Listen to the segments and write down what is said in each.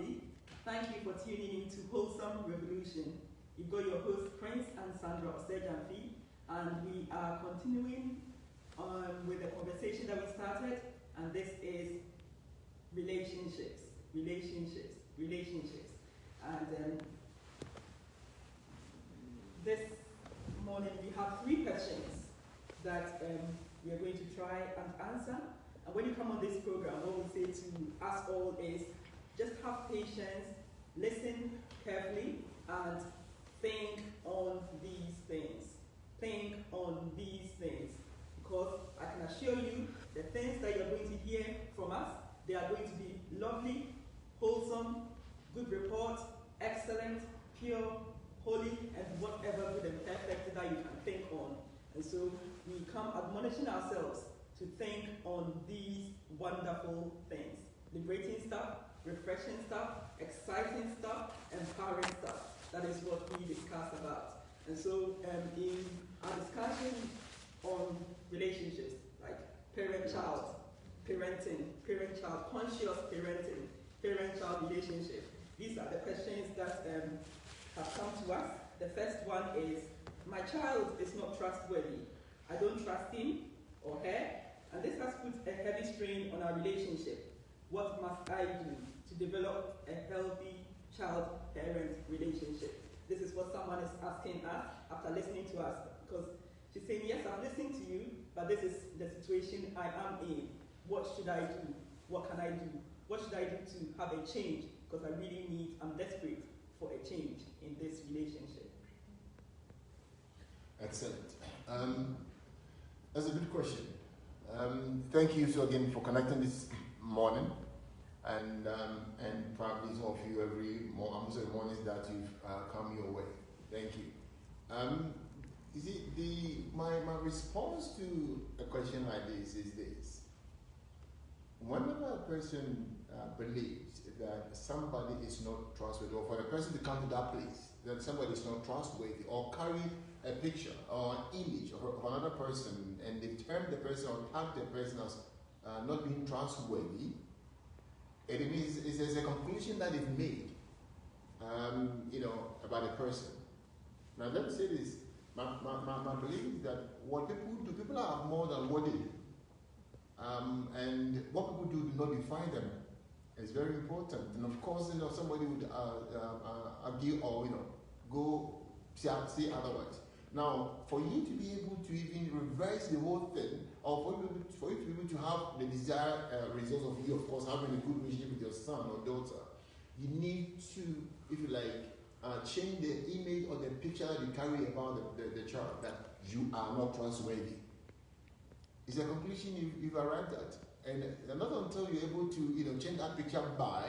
family. Thank you for tuning in to Wholesome Revolution. You've got your hosts, Prince and Sandra Osejanfi, and we are continuing with the conversation that we started, and this is relationships. And this morning we have 3 questions that we are going to try and answer. And when you come on this program, what we say to us all is just have patience, listen carefully, and think on these things. Think on these things. Because I can assure you, the things that you're going to hear from us, they are going to be lovely, wholesome, good report, excellent, pure, holy, and whatever good and perfect that you can think on. And so we come admonishing ourselves to think on these wonderful things. Liberating stuff, refreshing stuff, exciting stuff, empowering stuff. That is what we discuss about. And so in our discussion on relationships, like parent-child, parenting, parent-child, conscious parenting, parent-child relationship, these are the questions that have come to us. The first one is, my child is not trustworthy. I don't trust him or her, and this has put a heavy strain on our relationship. What must I do to develop a healthy child-parent relationship? This is what someone is asking us after listening to us, because she's saying, yes, I'm listening to you, but this is the situation I am in. What should I do? What can I do? What should I do to have a change? Because I'm desperate for a change in this relationship. Excellent. That's a good question. Thank you so again for connecting this morning, and probably some of you almost every morning that you've come your way. Thank you. You see, my response to a question like this is this: whenever a person believes that somebody is not trustworthy, or for a person to come to that place that somebody is not trustworthy, or carry a picture or an image of another person, and they term the person or tag the person as not being trustworthy, it means it's a conclusion that is made, about a person. Now let me say this: my belief is that what people are more than what they do, and what people do not define them. It's very important. And of course, somebody would argue or go say otherwise. Now, for you to be able to even reverse the whole thing, or for you to be able to have the desired results of you, of course, having a good relationship with your son or daughter, you need to, if you like, change the image or the picture that you carry about the child, that you are not trustworthy. It's a conclusion you've arrived at. And not until you're able to change that picture by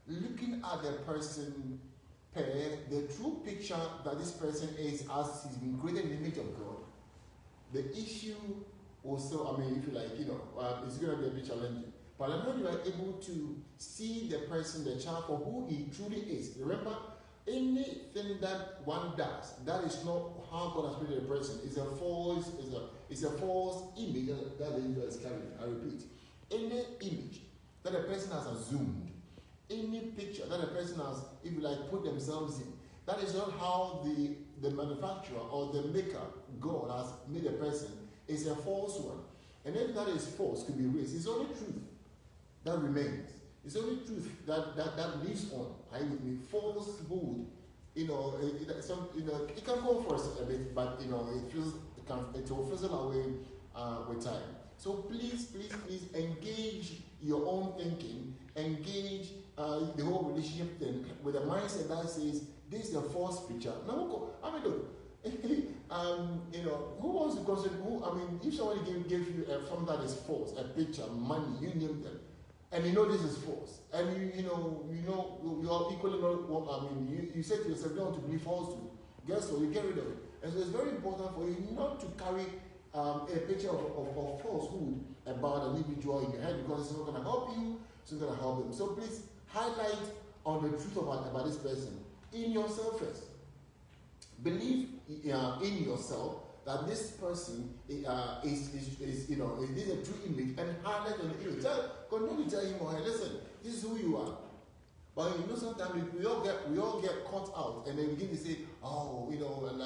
looking at the person per the true picture that this person is as he's been created in the image of God, the issue also, if you like, it's going to be a bit challenging. But when you are able to see the person, the child, for who he truly is, remember, anything that one does, that is not how God has created a person. It's a false image that the individual is carrying. I repeat, any image that a person has assumed, any picture that a person has, if you like, put themselves in, that is not how the manufacturer or the maker, God, has made a person. It's a false one. And if that is false, could be raised. It's only truth that remains. It's only truth that lives on. Are you with me? Falsehood, it can go for a bit, but it will fizzle away with time. So please engage your own thinking, engage the whole relationship thing with a mindset that says this is a false picture. Now, who wants to consider? If somebody gave you something that is false, a picture, money, you name them, and this is false, and you are equally not. You say to yourself, you don't want to believe falsehood. Guess what? You get rid of it. And so it's very important for you not to carry a picture of falsehood about an individual in your head, because it's not going to help you, it's not going to help them. So please highlight on the truth about this person in yourself first. Believe in yourself that this person is a true image, and highlight on the image. Continue to tell him or her, listen, this is who you are. But you know, sometimes we all get caught out, and then begin to say, oh, you know, and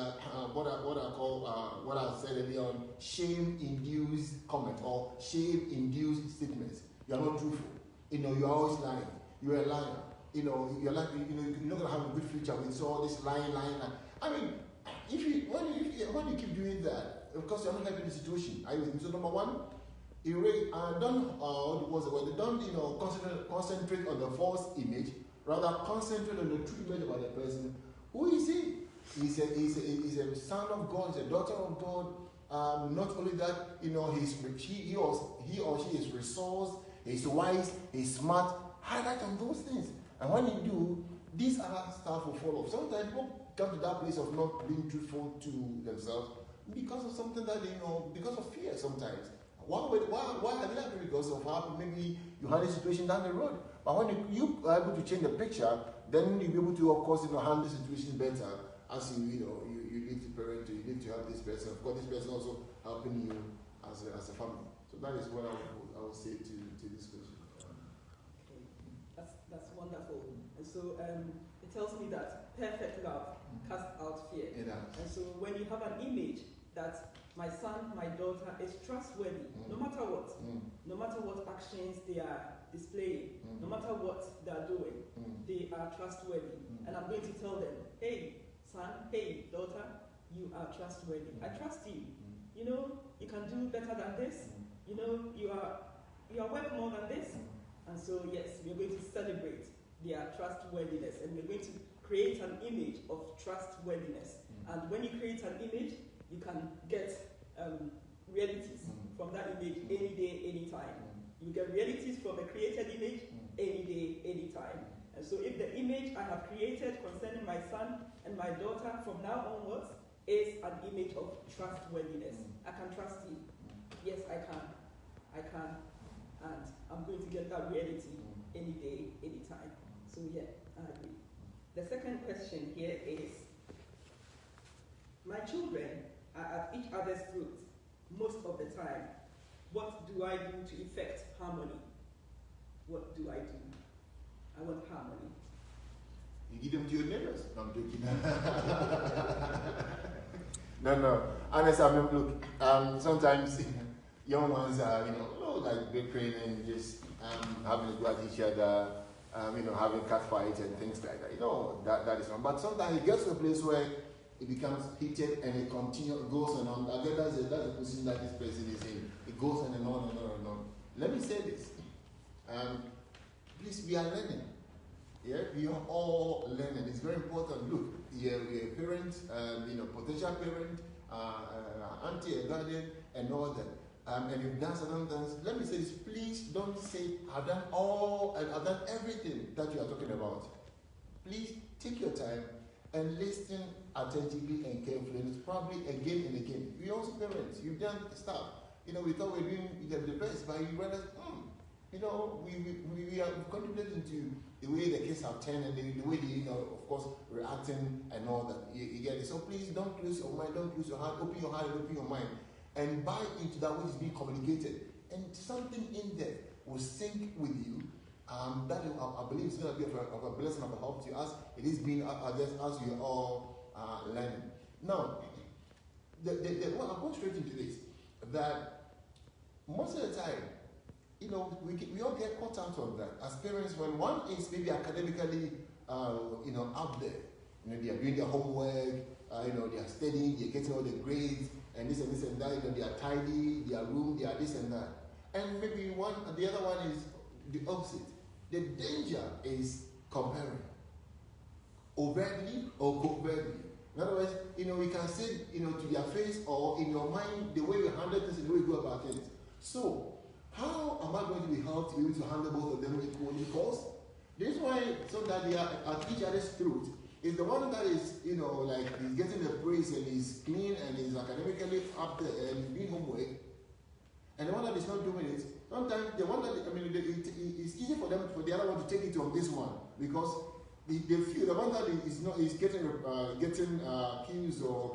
what I call what I said earlier on, shame-induced comment or shame-induced statements. You are not truthful. You know, you are always lying. You are a liar. You know, you're like, you know, you're not gonna have a good future with all this lying. I mean, when you keep doing that, of course you're not helping the situation. Are you with me? So number one, don't you know concentrate on the false image, rather concentrate on the true image about the person. Who is he? He's a son of God, he's a daughter of God. Not only that, you know, he or she is resourced, he's wise, he's smart. Highlight on those things. And when you do, these other stuff will follow. Sometimes people come to that place of not being truthful to themselves because of something that they know, because of fear sometimes. Why are they happy? Because of how maybe you had a situation down the road. But when you are able to change the picture, then you'll be able to, of course, you know, handle the situation better as you live to parent, you live to help this person. Of course, this person also helping you as a family. So that is what I would say to this question. That's wonderful. And so it tells me that perfect love casts out fear. And so when you have an image that my son, my daughter is trustworthy, no matter what actions they are displaying, no matter what they are doing, they are trustworthy. And I'm going to tell them, hey, son, hey, daughter, you are trustworthy. I trust you. You know, you can do better than this. You know, you are worth more than this. And so, yes, we're going to celebrate their trustworthiness, and we're going to create an image of trustworthiness. And when you create an image, you can get realities from that image any day, any time. You get realities from a created image any day, any time. And so if the image I have created concerning my son and my daughter from now onwards is an image of trustworthiness, I can trust you. Yes, I can. And I'm going to get that reality any day, any time. So yeah, I agree. The second question here is, my children are at each other's throats most of the time. What do I do to effect harmony? What do I do? I want harmony. You give them to your neighbors. No, I'm joking. No. Honestly, I mean, look, sometimes young ones are, like bickering and just having a go at each other, having cat fights and things like that. That is wrong. But sometimes it gets to a place where it becomes heated and it goes on. Again, that's the position that this person is in. It goes on and on and on and on. Let me say this. Please, we are learning. Yeah, we are all learning. It's very important. Look, you're a parent, potential parent, auntie, a guardian, and all that. And you've done certain things. Let me say this. Please don't say, I've done everything that you are talking about. Please take your time and listen attentively and carefully. And it's probably again and again. We also parents. You've done stuff. We thought we were doing the best, but you realize, we are contributing to the way the kids have turned and the way they, of course, reacting and all that. You get it. So please don't close your mind, don't close your heart, open your heart and open your mind. And buy into that which is being communicated. And something in there will sync with you. That I believe is going to be of a blessing, of a help to you as it is being as you all learning. Now, I'll go straight into this. That most of the time, we all get caught out on that. As parents, when one is maybe academically, up there, they are doing their homework, they are studying, they are getting all the grades, and this and that, they are tidy, their room, they are this and that. And maybe the other one is the opposite. The danger is comparing, overtly or covertly. In other words, we can say, to their face or in your mind, the way you handle things and the way you go about things. So, how am I going to be helped to be able to handle both of them equally? Because this is why so that they are at each other's throat. Is the one that is, like he's getting the praise and he's clean and he's academically up there and doing homework, and the one that is not doing it. Sometimes the one that it's easy for the other one to take it on this one because they feel the one that is getting accused or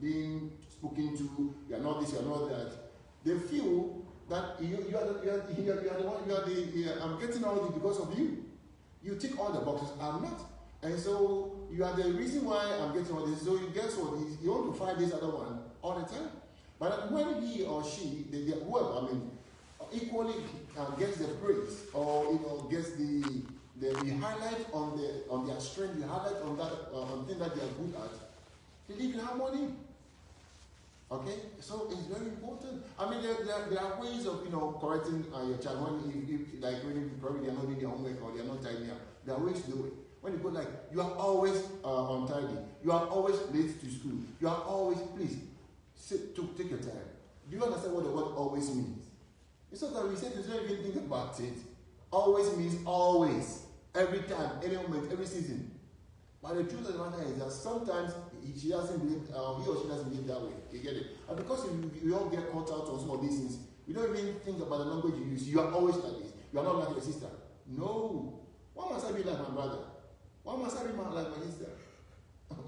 being spoken to. You are not this, you are not that. They feel that you are the one, I'm getting all this because of you. You tick all the boxes, I'm not. And so you are the reason why I'm getting all this. So you guess what? You want to fight this other one all the time. But when he or she, whoever, equally gets the praise, or gets the highlight on their strength, the highlight on that on thing that they are good at, they live in harmony. Okay, so it's very important. There are ways of correcting your child when you probably they're not doing their homework or they're not tidying up. There are ways to do it. When you go like you are always untidy, you are always late to school, you are always please take your time. Do you understand what the word always means? It's not that we say there's not even think about it. Always means always, every time, any moment, every season. But the truth of the matter is that sometimes he doesn't believe, he or she doesn't believe that way. You get it? And because we all get caught out on some of these things, we don't even think about the language you use. You are always like this. You are not like your sister. No. Why must I be like my brother? Why must I be like my sister?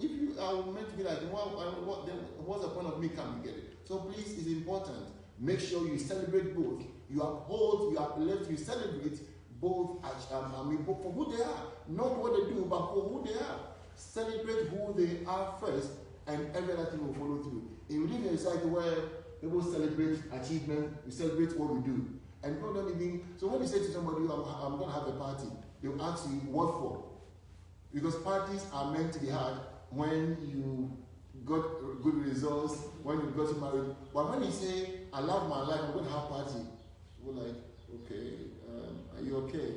If you are meant to be like, what's the point of me coming? You get it? So please, it's important. Make sure you celebrate both. You uphold, you uplift, you celebrate both for who they are. Not what they do, but for who they are. Celebrate who they are first, and every other thing will follow through. If you live in a society where people celebrate achievement, we celebrate what we do. And people don't even, so when you say to somebody, I'm going to have a party, they'll ask you, what for? Because parties are meant to be had when you got good results, when you got married. But when you say, I love my life, I'm going to have a party, we're like, okay, are you okay?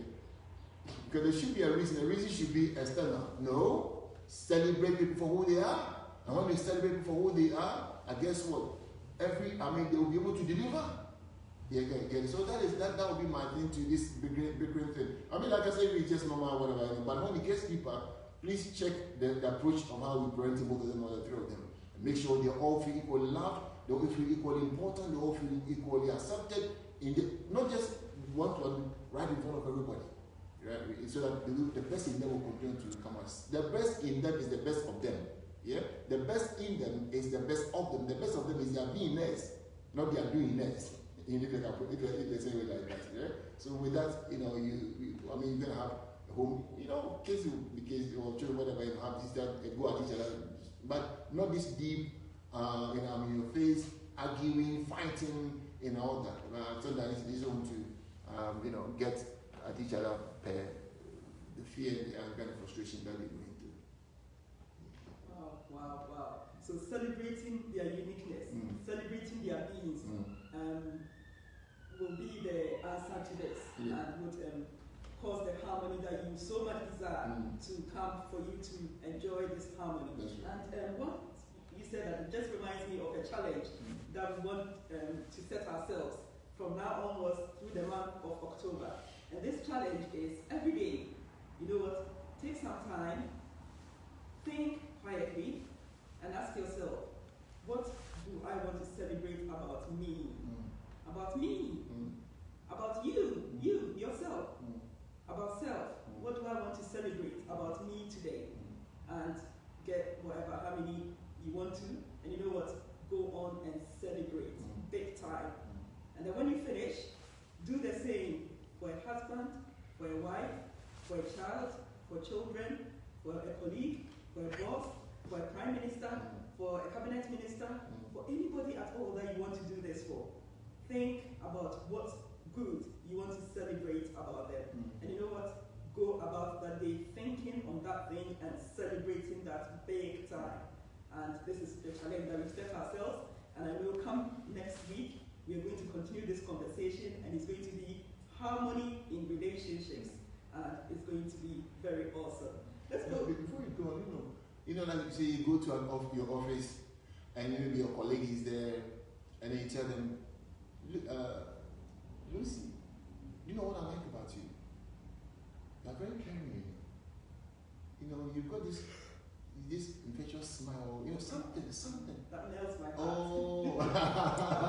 Because there should be a reason. The reason should be external. No, celebrate people for who they are. And when you celebrate people for who they are, and guess what? They will be able to deliver. Yeah. So that will be my thing to this big thing. Like I said, it's just normal, whatever. But when it gets deeper, please check the approach of how we parent both of them or the three of them. And make sure they all feel equally loved, they all feel equally important, they all feel equally accepted. Not just one-to-one right in front of everybody. Right? So that the best in them will continue to come out. The best in them is the best of them. Yeah? The best in them is the best of them. The best of them is their beingness, not their doingness. If they say it like that. Yeah? So with that, you're going to have a home, kids or children, whatever, you have this, that, go at each other. But not this deep, in your face, arguing, fighting, all that. So that it's easy to, get at each other the fear and kind of frustration that they go into. Wow. So celebrating their uniqueness, celebrating their beings, will be the answer to this, and would cause the harmony that you so much desire to come for you to enjoy this harmony. Right. And what you said, that it just reminds me of a challenge that we want to set ourselves from now onwards through the month of October. And this challenge is every day, take some time, think quietly, and ask yourself, what do I want to celebrate about me? About me? About you, yourself. About self. What do I want to celebrate about me today? And get how many you want to, and you know what? Go on and celebrate big time. And then when you finish, do the same for a husband, for a wife, for a child, for children, for a colleague, for a boss, for a prime minister, for a cabinet minister, for anybody at all that you want to do this for. Think about what good you want to celebrate about them. And you know what? Go about that day thinking on that thing and celebrating that big time. And this is the challenge that we've set ourselves. And I will come next week. We are going to continue this conversation, and it's going to be harmony in relationships. And it's going to be very awesome. Let's go. Before you go on, like you say, you go to your office, and maybe your colleague is there, and then you tell them, Lucy, you know what I like about you? You're very caring. You've got this infectious smile, something. That melts my heart. Oh. That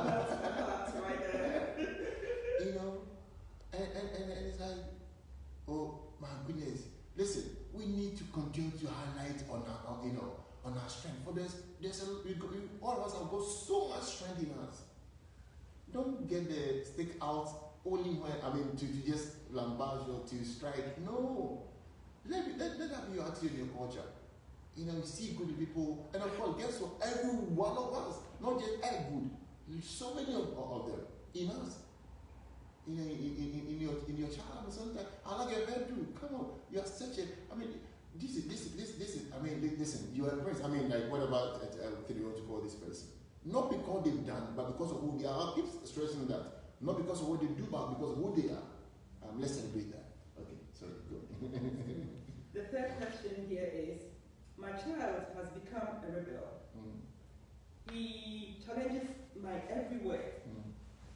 melts my heart right there. And it's like, oh my goodness. Listen, we need to continue to highlight on our strength. For all of us have got so much strength in us. Don't get the stick out only when, to just lambast or to strike. No. Let that be your attitude in your culture. You see good people, and of course, guess what? Every one of us, not just good, so many of them in us. In your child, sometimes I like your hair too. Come on, you are such a. This is. Listen, you are friends. Like what about? Can you want to call this person? Not because they've done, but because of who they are. I keep stressing that. Not because of what they do, but because of who they are. Let's celebrate that. Okay, sorry, go. The third question here is, my child has become a rebel. He challenges my every word.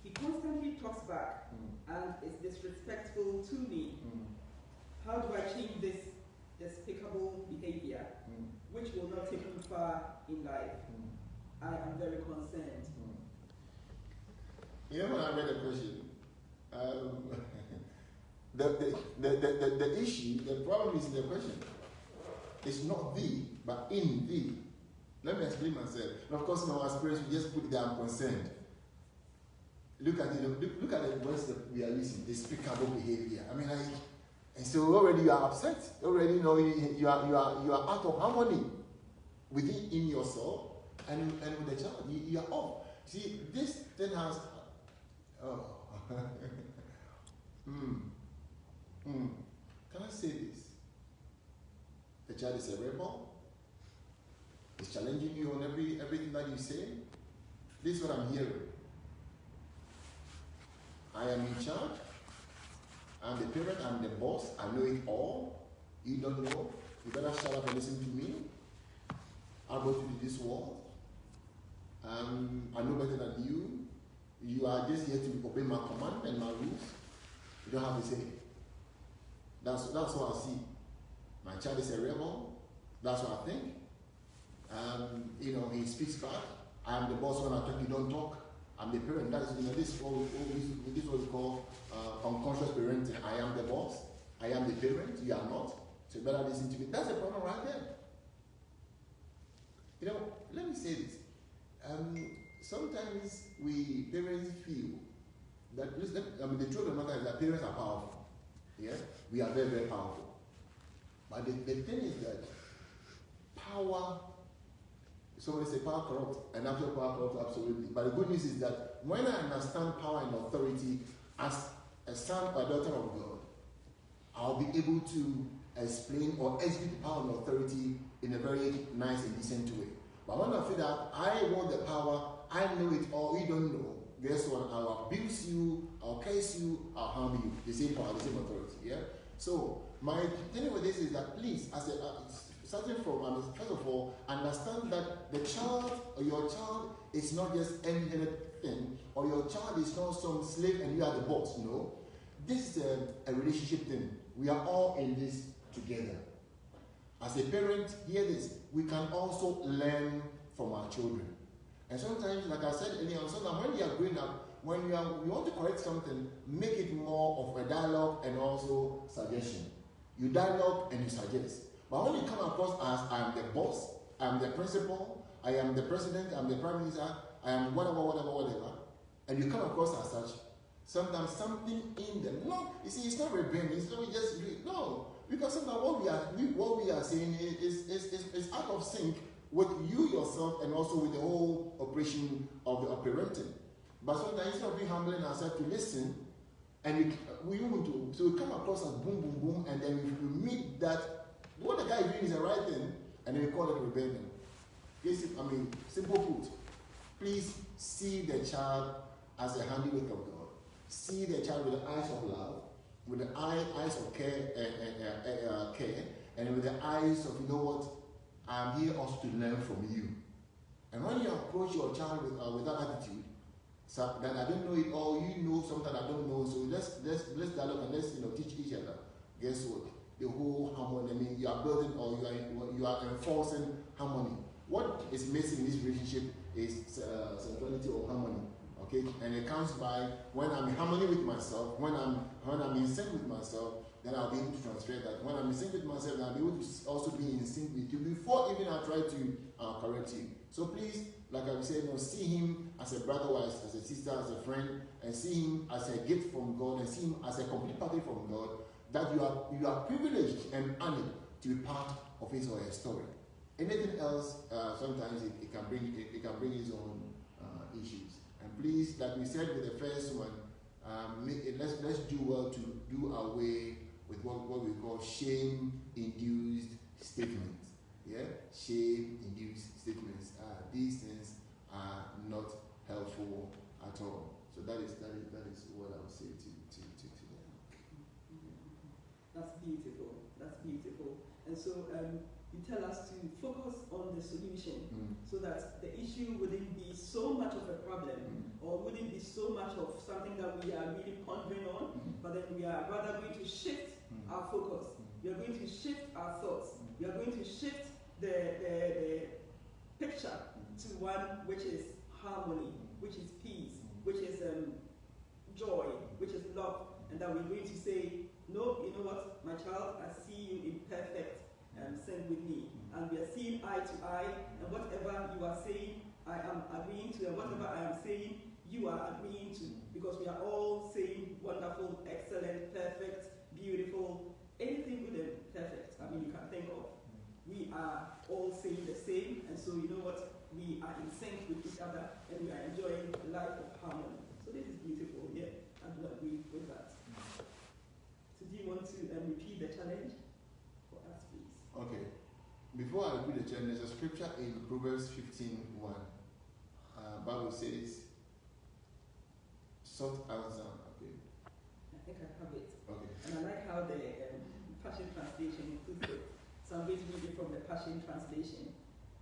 He constantly talks back and is disrespectful to me. How do I change this despicable behavior, which will not take me far in life? I am very concerned. When I read the question, the issue, the problem is in the question. It's not thee, but in thee. Let me explain myself. And of course, in our experience, we just put it down concerned. Look at the words that we are using, despicable behavior. And so already you are upset. Already you are out of harmony in yourself and with the child. You are off. See, this thing has. Can I say this? The child is a rebel. He's challenging you on everything that you say. This is what I'm hearing. I am in charge. I'm the parent. I'm the boss. I know it all. You don't know. You better shut up and listen to me. I brought you to this world. I know better than you. You are just here to obey my command and my rules. You don't have to say. That's what I see. My child is a rebel. That's what I think. He speaks back. I am the boss when I talk. You don't talk. I'm the parent. That is, this is what we call unconscious parenting. I am the boss. I am the parent. You are not. So you better listen to me. That's the problem right there. Let me say this. Sometimes we parents feel that the truth of the matter is that parents are powerful. Yes, we are very, very powerful. But the thing is that power. Somebody say power corrupt, and after power corrupt, absolutely. But the good news is that when I understand power and authority as a son or daughter of God, I'll be able to explain or execute power and authority in a very nice and decent way. But when I feel that I want the power, I know it all, you don't know, guess what? I'll abuse you, I'll curse you, I'll harm you. The same power, the same authority. Yeah? So, my thing with this is that please, starting from, first of all, understand that the child or your child is not just any thing, or your child is not some slave and you are the boss. No. This is a relationship thing. We are all in this together. As a parent, hear this, we can also learn from our children. And sometimes, like I said earlier, sometimes when you are growing up, when you want to correct something, make it more of a dialogue and also suggestion. You dialogue and you suggest. But when you come across as I am the boss, I am the principal, I am the president, I am the prime minister, I am whatever, and you come across as such, sometimes something in them. No, you see, it's not rebellion. It's not just no, because sometimes what we are saying is out of sync with you yourself and also with the whole operation of the parenting. But sometimes instead of being humbling ourselves to listen, and we come across as boom, boom, boom, and then we meet that what the guy is doing is the right thing, and then we call it rebellion. Simple put, please see the child as a handiwork of God. See the child with the eyes of love, with the eyes of care, and with the eyes of, I'm here also to learn from you. And when you approach your child with that attitude, so that I don't know it all, you know something I don't know, so let's dialogue and let's teach each other. Guess what? The whole harmony. You are building or you are enforcing harmony. What is missing in this relationship is centrality or harmony. Okay, and it comes by when I'm in harmony with myself, when I'm in sync with myself, then I'll be able to transfer that. When I'm in sync with myself, then I'll be able to also be in sync with you before even I try to correct you. So please Like I said, see him as a brother or as a sister, as a friend, and see him as a gift from God, and see him as a complete package from God, that you are privileged and honored to be part of his or her story. Anything else, sometimes it can bring its own issues. And please, like we said with the first one, let's do well to do away with what we call shame-induced statements. Yeah, shame-induced statements. These things are not helpful at all. So that is what I would say to them. That's beautiful. That's beautiful. And so you tell us to focus on the solution, so that the issue wouldn't be so much of a problem, or wouldn't be so much of something that we are really pondering on, but then we are rather going to shift our focus. We are going to shift our thoughts. We are going to shift the picture to one which is harmony, which is peace, which is joy, which is love, and that we're going to say, no, you know what, my child, I see you in perfect sin with me, and we are seeing eye to eye, and whatever you are saying, I am agreeing to, and whatever I am saying, you are agreeing to, because we are all saying wonderful, excellent, perfect, beautiful, anything good and perfect, you can think of. We are all saying the same, and so you know what, we are in sync with each other, and we are enjoying a life of harmony. So this is beautiful, yeah, I do agree with that. So do you want to repeat the challenge for us, please? Okay. Before I repeat the challenge, there's a scripture in Proverbs 15:1. Bible says, sort answer. Okay. I think I have it. Okay. And I like how the Passion Translation puts it. So I'm going to read it from the Passion Translation.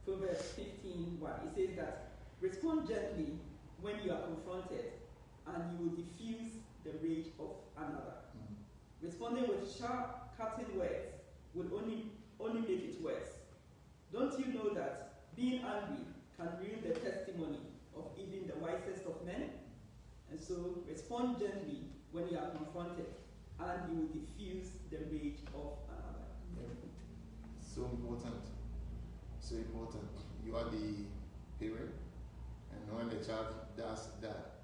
Proverbs 15:1. It says that, respond gently when you are confronted, and you will diffuse the rage of another. Responding with sharp, cutting words will only make it worse. Don't you know that being angry can ruin the testimony of even the wisest of men? And so respond gently when you are confronted, and you will diffuse the rage of another. So important. So important. You are the parent, and when the child does that,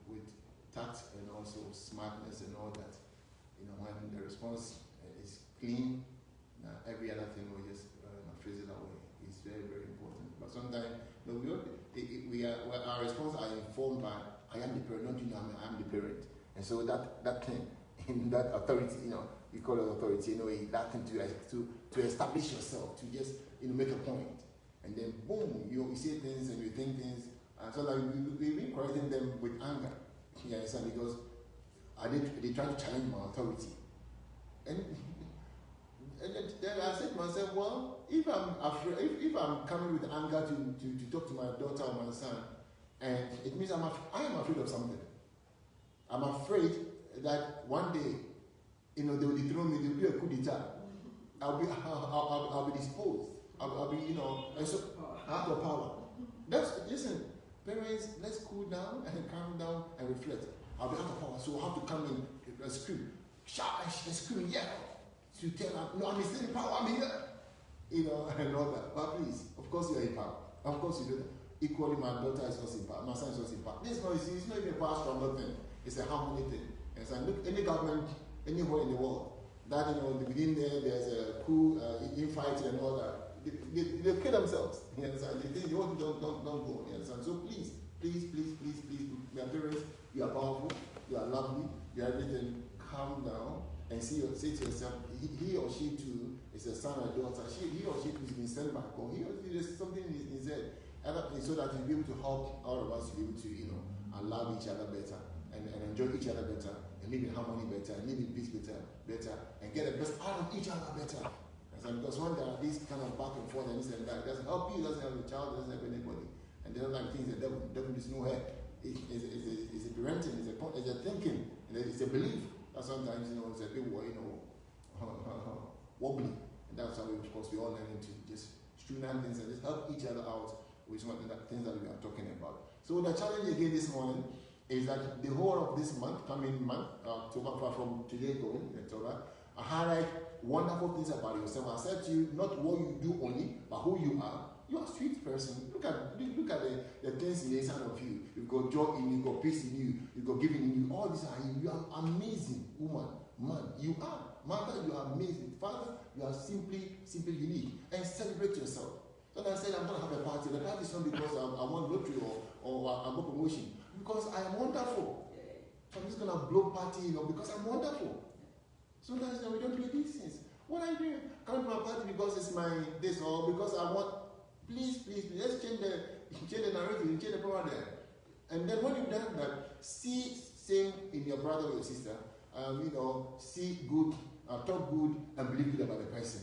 with tact and also smartness and all that, when the response is clean, every other thing will just freeze it away. It's very, very important. But sometimes our responses are informed by, I am the parent, not you know, I am the parent. And so that thing, in that authority, we call it authority, that thing to establish yourself, to just make a point. And then boom, you say things and you think things, and so like we've been correcting them with anger. You understand? Because they try to challenge my authority. And then I said to myself, well, if I'm afraid, if I'm coming with anger to talk to my daughter or my son, and it means I am afraid of something. I'm afraid that one day, they will dethrone me, there will be a coup d'etat. I'll be disposed. I'll be, and so out of power. Listen, parents, let's cool down and calm down and reflect. I'll be out of power, so we'll have to come in and scream, shout and scream, yell, to tell them, no, I'm still in power, I'm here. And all that. But please, of course you're in power. Of course you do that. Equally, my daughter is also in power. My son is also in power. It's not even a power struggle thing. It's a harmony thing. And so look, any government, anywhere in the world, that within there's a coup, infighting and all that. They kill themselves. You understand? They think don't go. You understand? So please, my parents, you are powerful, you are lovely, you are everything. Calm down and say to yourself, he or she too is a son or daughter. He or she has been sent by God. He or she there's something in his head, so that you'll be able to help all of us to be able to love each other better and enjoy each other better and live in harmony better and live in peace better and get the best out of each other better. Because when there are these kind of back and forth and this and that, it doesn't help you, it doesn't help the child, it doesn't help anybody. And the other things the devil is nowhere. It's a parenting, it's a thinking, it's a belief that sometimes it's a bit wobbly. And that's how of course we all learn to just streamline things and just help each other out with some of the things that we are talking about. So the challenge again this morning is that the whole of this month, coming month, October, from today going, October, I highlight wonderful things about yourself. I said to you, not what you do only, but who you are. You are a sweet person. Look at the things in the inside of you. You've got joy in you, you've got peace in you, you've got giving in you. All these are you. You are amazing, woman, man. You are. Mother, you are amazing. Father, you are simply unique. And celebrate yourself. Then I said, I'm going to have a party. The party is not because I want lottery or I want promotion. Because I am wonderful. So I'm just going to blow party, because I'm wonderful. Sometimes we don't do these things. What are you doing? Come to my party because it's my this or because I want. Please, let's change the narrative, change the program there. And then when you've done that, see same in your brother or your sister. See good, talk good, and believe good about the person.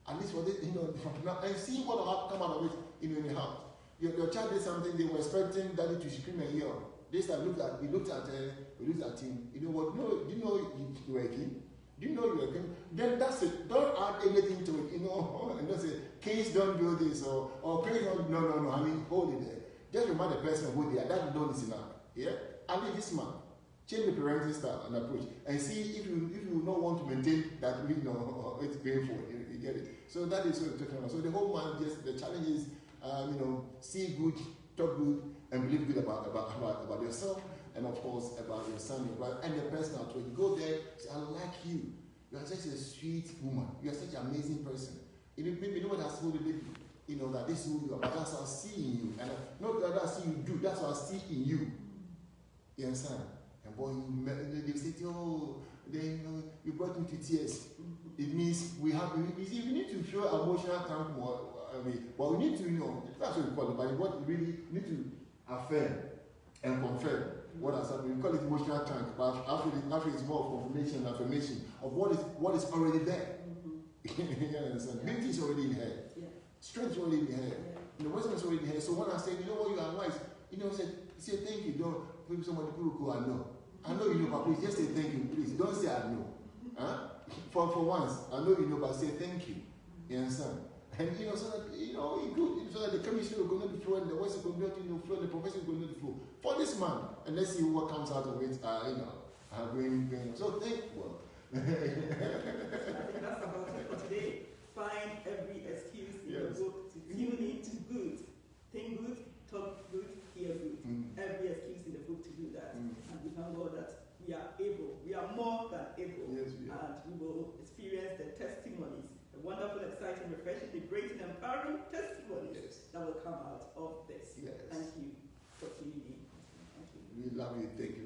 At least for this, and see what will come out of it in your heart. Your child did something, they were expecting daddy to scream and yell. This time we looked at him. You know what? No, do you know you were a king? Do you know you were a king? Then that's it. Don't add anything to it. And don't say kings don't do this or kings don't. No. I mean, hold it there. Just remind the person who they are. That alone is enough. Yeah. And leave this man. Change the parenting style and approach, and see if you don't want to maintain that. It's painful. You get it. So that is what we're talking about. So the whole man, the challenge is, see good, talk good, and believe good about yourself, and of course about your son, your brother, and the person out there. You go there, say, I like you. You are such a sweet woman. You are such an amazing person. Maybe nobody has told you, that this is who you are, but that's what I see in you. And not that I see you do, that's what I see in you. You understand? And boy, they say, you brought me to tears. It means we need to show emotional tank more. But we need to, that's what we call it, but what we really need to affirm and confirm what has happened. We call it emotional tank, but actually it's more of confirmation and affirmation of what is already there. You understand? Beauty is already in her. Strength is already in her. The wisdom is already in her. So when I say, you know what, you are wise, say thank you. Don't maybe somebody go, I know. I know you know, but please just say thank you, please. Don't say I know. For once, I know you know, but say thank you. You understand? And so that it's good, so that the chemistry will going to flow, and the words are going to flow, and the profession is going to flow for this man. And let's see what comes out of it. Going. So thank you. I think that's about it for today. Find every excuse in the book to tune in to good. Think good, talk good, hear good. Every excuse in the book to do that. And we thank God that we are able, we are more than able. Yes, we are. And we will experience the testimonies, the wonderful, exciting, refreshing, liberating, empowering testimonies that will come out of this. Yes. Thank you for tuning in. Thank you. We love you. Thank you.